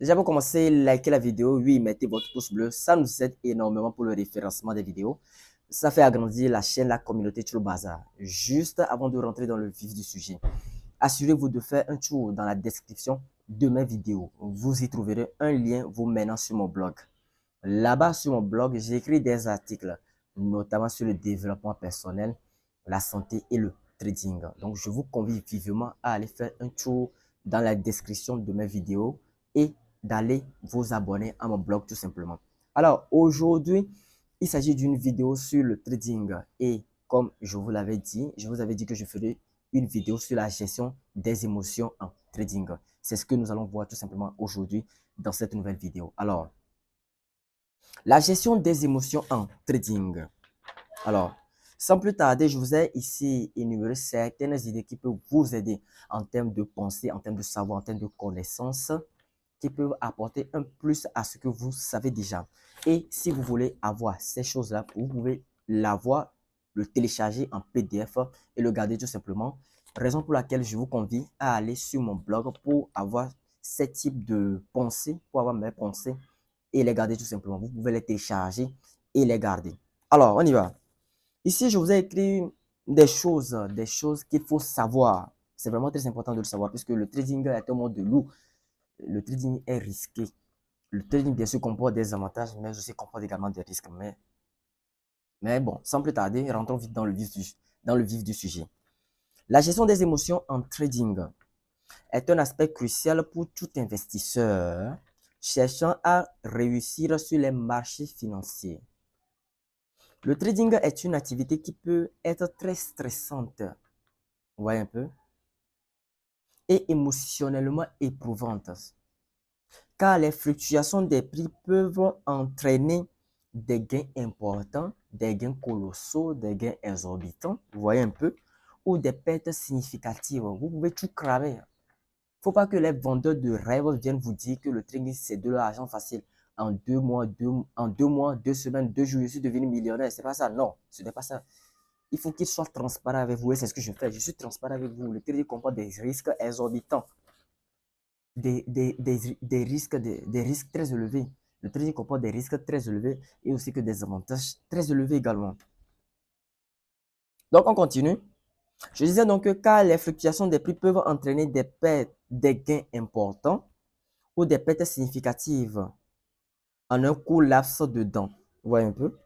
Déjà pour commencer, likez la vidéo, oui, mettez votre pouce bleu, ça nous aide énormément pour le référencement des vidéos. Ça fait agrandir la chaîne, la communauté, tout le bazar. Juste avant de rentrer dans le vif du sujet, assurez-vous de faire un tour dans la description de mes vidéos. Vous y trouverez un lien vous menant sur mon blog. Là-bas, sur mon blog, j'écris des articles, notamment sur le développement personnel, la santé et le trading. Donc, je vous convie vivement à aller faire un tour dans la description de mes vidéos et d'aller vous abonner à mon blog tout simplement. Alors, aujourd'hui, il s'agit d'une vidéo sur le trading et comme je vous l'avais dit, je vous avais dit que je ferais une vidéo sur la gestion des émotions en trading. C'est ce que nous allons voir tout simplement aujourd'hui dans cette nouvelle vidéo. Alors, la gestion des émotions en trading. Alors, sans plus tarder, je vous ai ici énuméré certaines idées qui peuvent vous aider en termes de pensée, en termes de savoir, en termes de connaissances, qui peuvent apporter un plus à ce que vous savez déjà. Et si vous voulez avoir ces choses-là, vous pouvez l'avoir, le télécharger en PDF et le garder tout simplement. Raison pour laquelle je vous convie à aller sur mon blog pour avoir ces types de pensées, pour avoir mes pensées et les garder tout simplement. Vous pouvez les télécharger et les garder. Alors, on y va. Ici, je vous ai écrit des choses qu'il faut savoir. C'est vraiment très important de le savoir puisque le trading est un monde de loup. Le trading est risqué. Le trading, bien sûr, comporte des avantages, mais aussi comporte également des risques. Mais bon, sans plus tarder, rentrons vite dans le vif du sujet. La gestion des émotions en trading est un aspect crucial pour tout investisseur cherchant à réussir sur les marchés financiers. Le trading est une activité qui peut être très stressante, vous voyez un peu, et émotionnellement éprouvante, car les fluctuations des prix peuvent entraîner des gains importants, des gains colossaux, des gains exorbitants, vous voyez un peu, ou des pertes significatives. Vous pouvez tout cramer. Il ne faut pas que les vendeurs de rêves viennent vous dire que le trading, c'est de l'argent facile. En 2 mois, en 2 mois, 2 semaines, 2 jours, je suis devenu millionnaire. C'est pas ça. Non, ce n'est pas ça. Il faut qu'il soit transparent avec vous et c'est ce que je fais. Je suis transparent avec vous. Le trading comporte des risques exorbitants, des risques très élevés. Le trading comporte des risques très élevés et aussi que des avantages très élevés également. Donc, on continue. Je disais donc que car les fluctuations des prix peuvent entraîner des pertes, des gains importants ou des pertes significatives en un court laps de temps. Vous voyez un peu?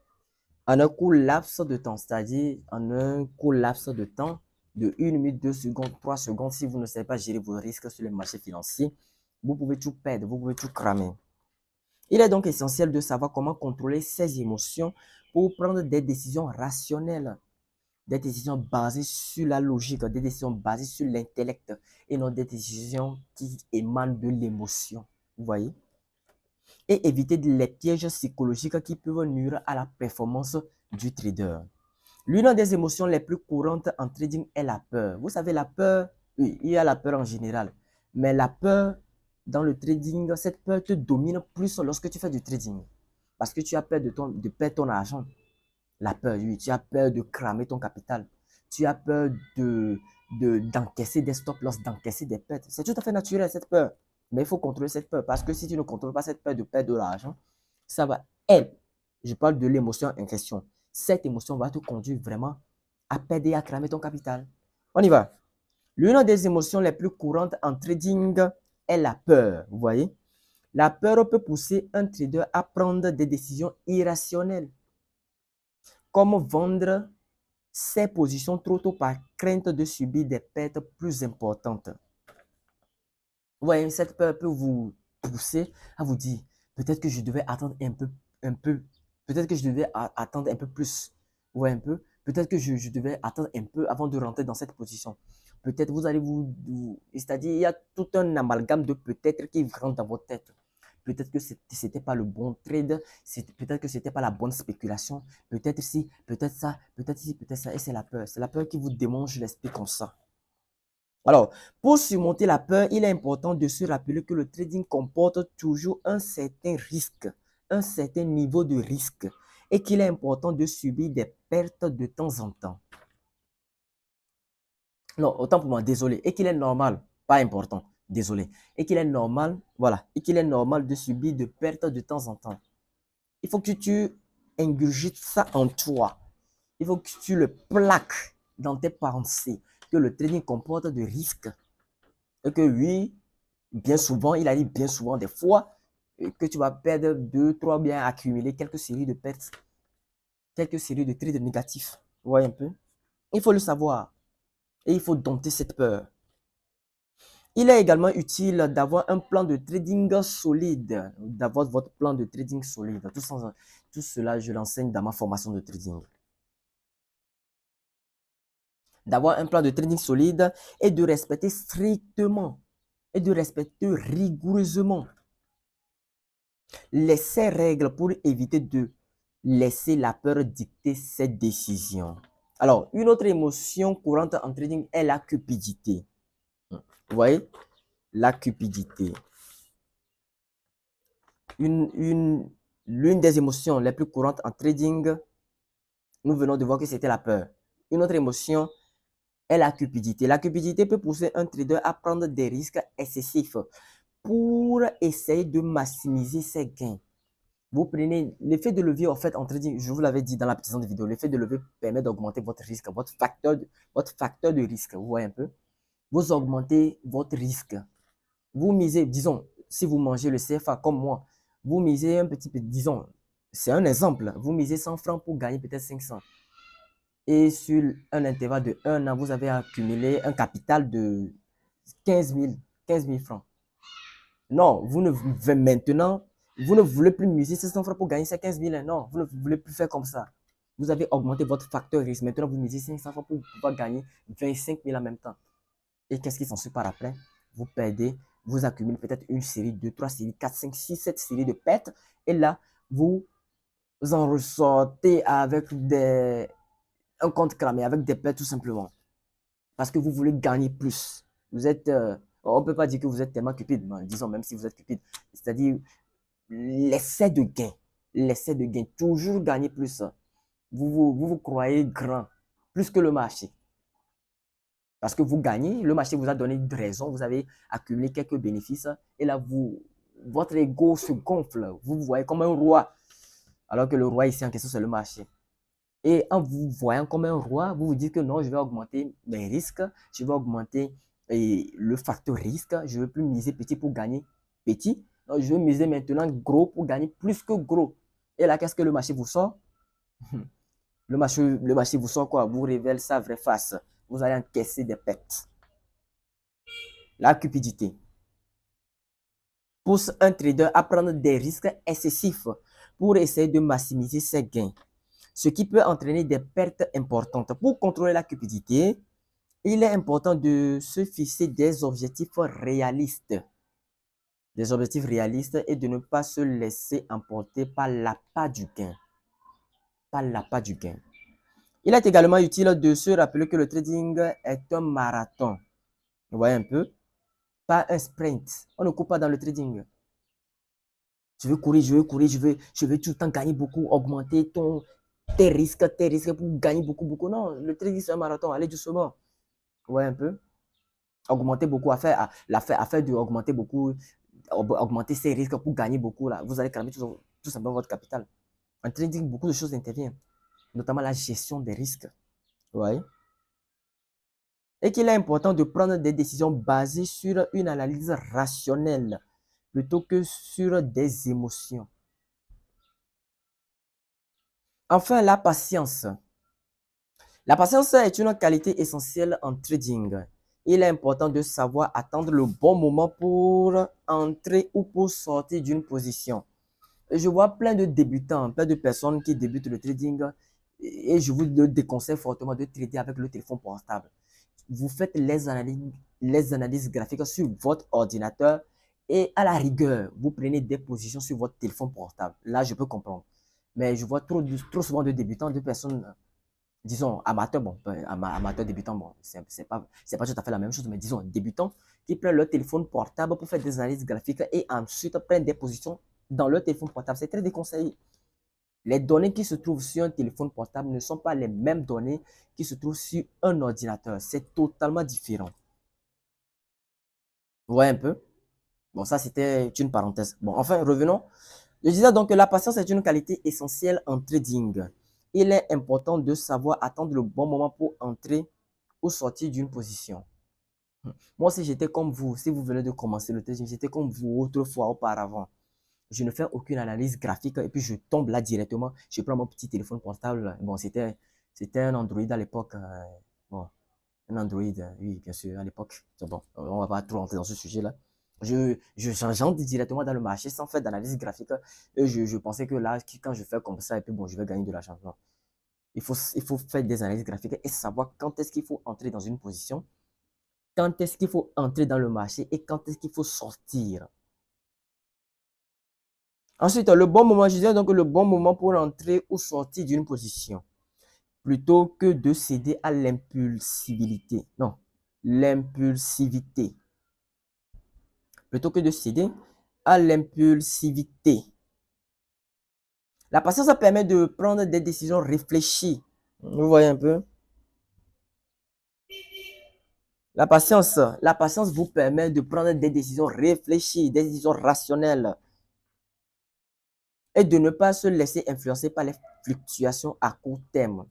En un court laps de temps, c'est-à-dire en un court laps de temps de 1 minute, 2 secondes, 3 secondes, si vous ne savez pas gérer vos risques sur les marchés financiers, vous pouvez tout perdre, vous pouvez tout cramer. Il est donc essentiel de savoir comment contrôler ses émotions pour prendre des décisions rationnelles, des décisions basées sur la logique, des décisions basées sur l'intellect et non des décisions qui émanent de l'émotion. Vous voyez? Et éviter les pièges psychologiques qui peuvent nuire à la performance du trader. L'une des émotions les plus courantes en trading est la peur. Vous savez, la peur, oui, il y a la peur en général. Mais la peur dans le trading, cette peur te domine plus lorsque tu fais du trading. Parce que tu as peur de perdre ton argent. La peur, oui, tu as peur de cramer ton capital. Tu as peur d'encaisser des stop loss, d'encaisser des pertes. C'est tout à fait naturel cette peur. Mais il faut contrôler cette peur parce que si tu ne contrôles pas cette peur de perdre de l'argent, ça va, je parle de l'émotion en question. Cette émotion va te conduire vraiment à perdre et à cramer ton capital. On y va. L'une des émotions les plus courantes en trading est la peur. Vous voyez? La peur peut pousser un trader à prendre des décisions irrationnelles, comme vendre ses positions trop tôt par crainte de subir des pertes plus importantes. Vous voyez, cette peur peut vous pousser à vous dire, peut-être que je devais attendre un peu, peut-être que je devais attendre un peu plus. Vous voyez un peu, peut-être que je devais attendre un peu avant de rentrer dans cette position. Peut-être vous allez c'est-à-dire il y a tout un amalgame de peut-être qui rentre dans votre tête. Peut-être que ce n'était pas le bon trade, peut-être que ce n'était pas la bonne spéculation, peut-être si, peut-être ça, peut-être si, peut-être ça. Et c'est la peur. C'est la peur qui vous démange l'esprit comme ça. Alors, pour surmonter la peur, il est important de se rappeler que le trading comporte toujours un certain risque, un certain niveau de risque, et qu'il est important de subir des pertes de temps en temps. Non, autant pour moi, désolé, et qu'il est normal, pas important, Désolé. Et qu'il est normal, voilà, et qu'il est normal de subir de pertes de temps en temps. Il faut que tu ingurgites ça en toi. Il faut que tu le plaques dans tes pensées, que le trading comporte de risques. Et que oui, bien souvent, il arrive bien souvent des fois que tu vas perdre 2, 3 bien accumuler quelques séries de pertes, quelques séries de trades négatifs. Vous voyez un peu? Il faut le savoir et il faut dompter cette peur. Il est également utile d'avoir un plan de trading solide, d'avoir votre plan de trading solide. Tout cela, je l'enseigne dans ma formation de trading. D'avoir un plan de trading solide et de respecter strictement et de respecter rigoureusement ces règles pour éviter de laisser la peur dicter ses décisions. Alors, une autre émotion courante en trading est la cupidité. Vous voyez? La cupidité. L'une des émotions les plus courantes en trading, nous venons de voir que c'était la peur. Une autre émotion est la cupidité. La cupidité peut pousser un trader à prendre des risques excessifs pour essayer de maximiser ses gains. Vous prenez l'effet de levier, en fait, en trading, je vous l'avais dit dans la précédente vidéo, l'effet de levier permet d'augmenter votre risque, votre facteur de risque. Vous voyez un peu? Vous augmentez votre risque. Vous misez, disons, si vous mangez le CFA comme moi, vous misez un petit peu, disons, c'est un exemple, vous misez 100 francs pour gagner peut-être 500. Et sur un intervalle de 1 an, vous avez accumulé un capital de 15 000 francs. Non, maintenant, vous ne voulez plus miser ces 100 francs pour gagner ces 15 000. Non, vous ne voulez plus faire comme ça. Vous avez augmenté votre facteur risque. Maintenant, vous misez 500 francs pour pouvoir gagner 25 000 en même temps. Et qu'est-ce qui s'ensuit par après? Vous perdez, vous accumulez peut-être une série, 2, 3 séries, 4, 5, 6, 7 séries de pertes. Et là, vous en ressortez avec un compte cramé, avec des pertes tout simplement. Parce que vous voulez gagner plus. Vous êtes, on ne peut pas dire que vous êtes tellement cupide, mais disons même si vous êtes cupide. C'est-à-dire l'essai de gain, toujours gagner plus. Vous croyez grand, plus que le marché. Parce que vous gagnez, le marché vous a donné une raison, vous avez accumulé quelques bénéfices, et là, votre ego se gonfle, vous vous voyez comme un roi, alors que le roi ici en question, c'est le marché. Et en vous voyant comme un roi, vous vous dites que non, je vais augmenter mes risques, je vais augmenter le facteur risque, je ne veux plus miser petit pour gagner petit, donc je vais miser maintenant gros pour gagner plus que gros. Et là, qu'est-ce que le marché vous sort? Le marché vous sort quoi? Vous révèle sa vraie face. Vous allez encaisser des pertes. La cupidité pousse un trader à prendre des risques excessifs pour essayer de maximiser ses gains, ce qui peut entraîner des pertes importantes. Pour contrôler la cupidité, il est important de se fixer des objectifs réalistes. Des objectifs réalistes et de ne pas se laisser emporter par l'appât du gain. Par l'appât du gain. Il est également utile de se rappeler que le trading est un marathon. Vous voyez un peu? Pas un sprint. On ne court pas dans le trading. Je veux courir, je veux courir, je veux tout le temps gagner beaucoup, augmenter tes risques pour gagner beaucoup, beaucoup. Non, le trading, c'est un marathon. Allez doucement. Vous voyez un peu? Augmenter beaucoup, affaire de augmenter beaucoup, augmenter ses risques pour gagner beaucoup. Là. Vous allez cramer tout simplement votre capital. En trading, beaucoup de choses interviennent, notamment la gestion des risques. Vous voyez? Et qu'il est important de prendre des décisions basées sur une analyse rationnelle plutôt que sur des émotions. Enfin, la patience. La patience est une qualité essentielle en trading. Il est important de savoir attendre le bon moment pour entrer ou pour sortir d'une position. Je vois plein de débutants, plein de personnes qui débutent le trading et je vous déconseille fortement de trader avec le téléphone portable. Vous faites les analyses graphiques sur votre ordinateur et à la rigueur, vous prenez des positions sur votre téléphone portable. Là, je peux comprendre. Mais je vois trop souvent de débutants, de personnes, disons, amateurs, bon, amateurs, débutants, bon, c'est pas tout à fait la même chose, mais disons, débutants qui prennent leur téléphone portable pour faire des analyses graphiques et ensuite prennent des positions dans leur téléphone portable. C'est très déconseillé. Les données qui se trouvent sur un téléphone portable ne sont pas les mêmes données qui se trouvent sur un ordinateur. C'est totalement différent. Vous voyez un peu? Bon, ça, c'était une parenthèse. Bon, enfin, revenons. Je disais donc que la patience est une qualité essentielle en trading. Il est important de savoir attendre le bon moment pour entrer ou sortir d'une position. Moi, si j'étais comme vous, si vous venez de commencer le trading, j'étais comme vous autrefois, auparavant. Je ne fais aucune analyse graphique et puis je tombe là directement. Je prends mon petit téléphone portable. Bon, c'était un Android à l'époque. Bon, un Android, oui, bien sûr, à l'époque. C'est bon, on va pas trop rentrer dans ce sujet-là. J'entre directement dans le marché sans faire d'analyse graphique. Et je pensais que là, quand je fais comme ça, et puis bon, je vais gagner de l'argent. Non. Il faut faire des analyses graphiques et savoir quand est-ce qu'il faut entrer dans une position, quand est-ce qu'il faut entrer dans le marché et quand est-ce qu'il faut sortir. Ensuite, le bon moment, je disais donc le bon moment pour entrer ou sortir d'une position, plutôt que de céder à l'impulsivité. Non, l'impulsivité. Plutôt que de céder à l'impulsivité. La patience ça permet de prendre des décisions réfléchies. Vous voyez un peu? La patience vous permet de prendre des décisions réfléchies, des décisions rationnelles et de ne pas se laisser influencer par les fluctuations à court terme.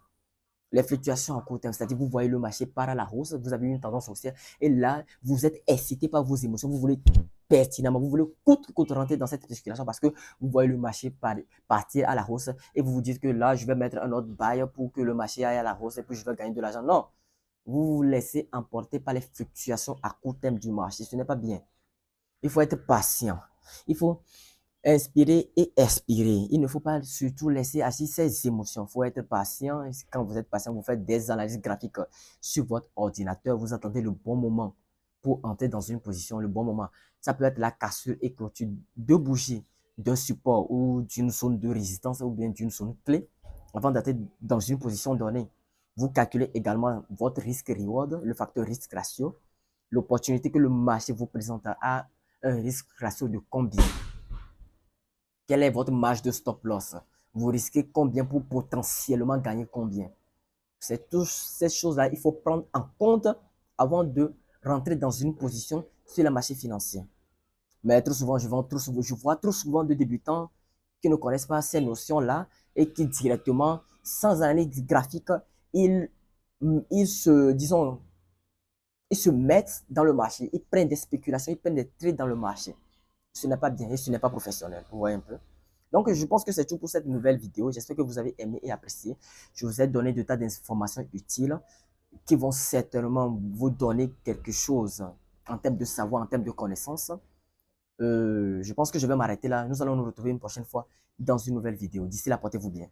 Les fluctuations à court terme, c'est-à-dire vous voyez le marché part à la hausse, vous avez une tendance haussière et là, vous êtes excité par vos émotions, vous voulez pertinemment, vous voulez coûte que coûte rentrer dans cette spéculation parce que vous voyez le marché partir à la hausse et vous vous dites que là, je vais mettre un autre buy pour que le marché aille à la hausse et puis je vais gagner de l'argent. Non, vous vous laissez emporter par les fluctuations à court terme du marché, ce n'est pas bien. Il faut être patient. Il faut inspirer et expirer. Il ne faut pas surtout laisser agir ses émotions. Il faut être patient. Quand vous êtes patient, vous faites des analyses graphiques sur votre ordinateur. Vous attendez le bon moment pour entrer dans une position, le bon moment. Ça peut être la cassure et clôture de bougies, d'un support ou d'une zone de résistance ou bien d'une zone clé avant d'entrer dans une position donnée. Vous calculez également votre risque-reward, le facteur risque-ratio, l'opportunité que le marché vous présente à un risque-ratio de combien. Quelle est votre marge de stop loss? Vous risquez combien pour potentiellement gagner combien? C'est toutes ces choses-là, il faut prendre en compte avant de rentrer dans une position sur le marché financier. Mais trop souvent, je vois trop souvent de débutants qui ne connaissent pas ces notions-là et qui directement, sans analyse graphique, ils, disons, ils se mettent dans le marché, ils prennent des spéculations, ils prennent des trades dans le marché. Ce n'est pas bien et ce n'est pas professionnel. Vous voyez un peu? Donc, je pense que c'est tout pour cette nouvelle vidéo. J'espère que vous avez aimé et apprécié. Je vous ai donné de tas d'informations utiles qui vont certainement vous donner quelque chose en termes de savoir, en termes de connaissances. Je pense que je vais m'arrêter là. Nous allons nous retrouver une prochaine fois dans une nouvelle vidéo. D'ici là, portez-vous bien.